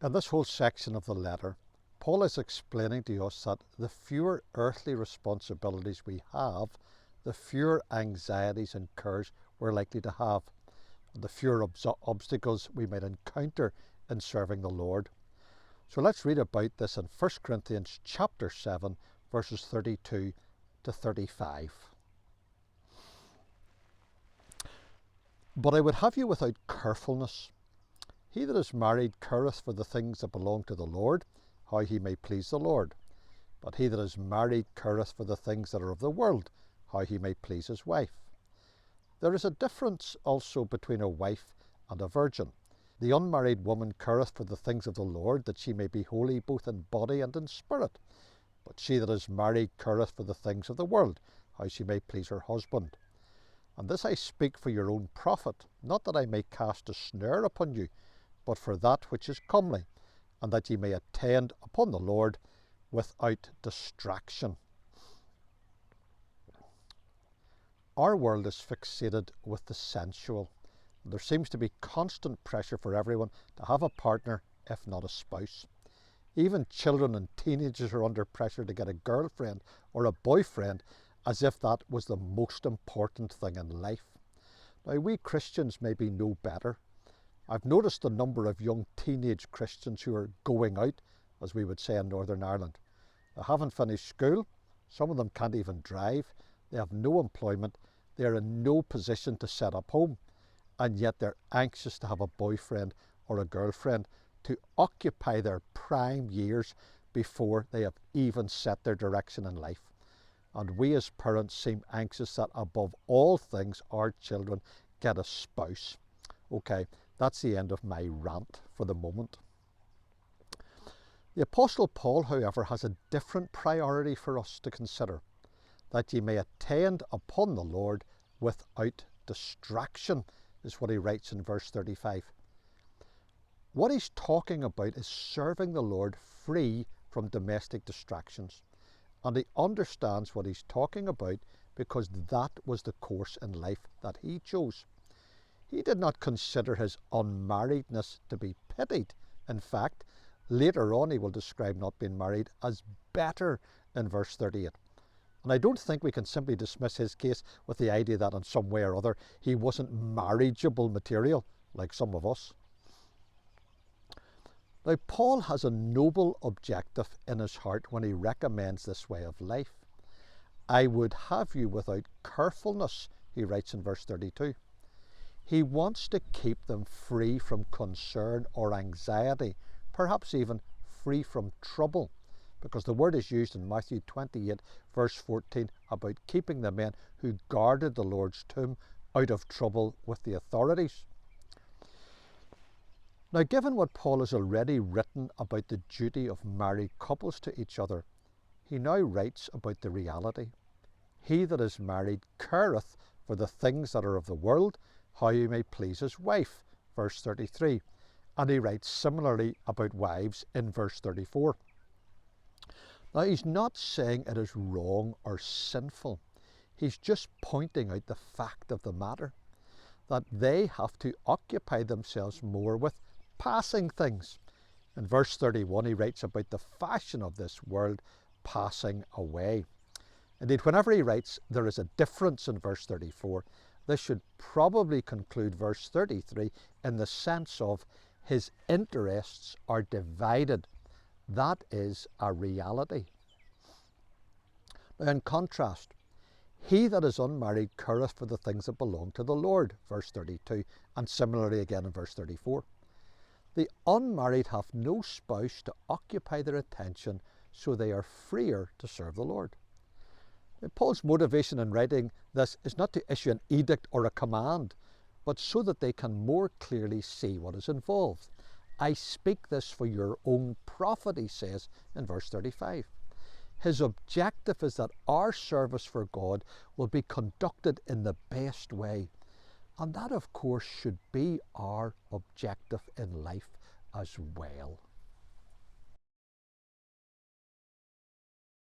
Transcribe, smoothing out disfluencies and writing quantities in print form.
In this whole section of the letter, Paul is explaining to us that the fewer earthly responsibilities we have, the fewer anxieties and cares we're likely to have, and the fewer obstacles we might encounter in serving the Lord. So let's read about this in 1 Corinthians chapter 7, verses 32 to 35. But I would have you without carefulness. He that is married careth for the things that belong to the Lord, how he may please the Lord. But he that is married careth for the things that are of the world, how he may please his wife. There is a difference also between a wife and a virgin. The unmarried woman careth for the things of the Lord, that she may be holy both in body and in spirit. But she that is married careth for the things of the world, how she may please her husband. And this I speak for your own profit, not that I may cast a snare upon you, but for that which is comely, and that ye may attend upon the Lord without distraction. Our world is fixated with the sensual. There seems to be constant pressure for everyone to have a partner, if not a spouse. Even children and teenagers are under pressure to get a girlfriend or a boyfriend, as if that was the most important thing in life. Now, we Christians may be no better. I've noticed the number of young teenage Christians who are going out, as we would say in Northern Ireland. They haven't finished school, some of them can't even drive, they have no employment, they are in no position to set up home, and yet they're anxious to have a boyfriend or a girlfriend to occupy their prime years before they have even set their direction in life. And we as parents seem anxious that above all things our children get a spouse. Okay, that's the end of my rant for the moment. The Apostle Paul, however, has a different priority for us to consider, that ye may attend upon the Lord without distraction, is what he writes in verse 35. What he's talking about is serving the Lord free from domestic distractions. And he understands what he's talking about because that was the course in life that he chose. He did not consider his unmarriedness to be pitied. In fact, later on he will describe not being married as better in verse 38. And I don't think we can simply dismiss his case with the idea that in some way or other he wasn't marriageable material like some of us. Now, Paul has a noble objective in his heart when he recommends this way of life. I would have you without carefulness, he writes in verse 32. He wants to keep them free from concern or anxiety, perhaps even free from trouble, because the word is used in Matthew 28, verse 14, about keeping the men who guarded the Lord's tomb out of trouble with the authorities. Now, given what Paul has already written about the duty of married couples to each other, he now writes about the reality. He that is married careth for the things that are of the world, how he may please his wife, verse 33. And he writes similarly about wives in verse 34. Now, he's not saying it is wrong or sinful. He's just pointing out the fact of the matter, that they have to occupy themselves more with passing things. In verse 31, he writes about the fashion of this world passing away. Indeed, whenever he writes there is a difference in verse 34, this should probably conclude verse 33 in the sense of his interests are divided. That is a reality. Now, in contrast, he that is unmarried careth for the things that belong to the Lord, verse 32, and similarly again in verse 34. The unmarried have no spouse to occupy their attention, so they are freer to serve the Lord. Paul's motivation in writing this is not to issue an edict or a command, but so that they can more clearly see what is involved. I speak this for your own profit, he says in verse 35. His objective is that our service for God will be conducted in the best way. And that, of course, should be our objective in life as well.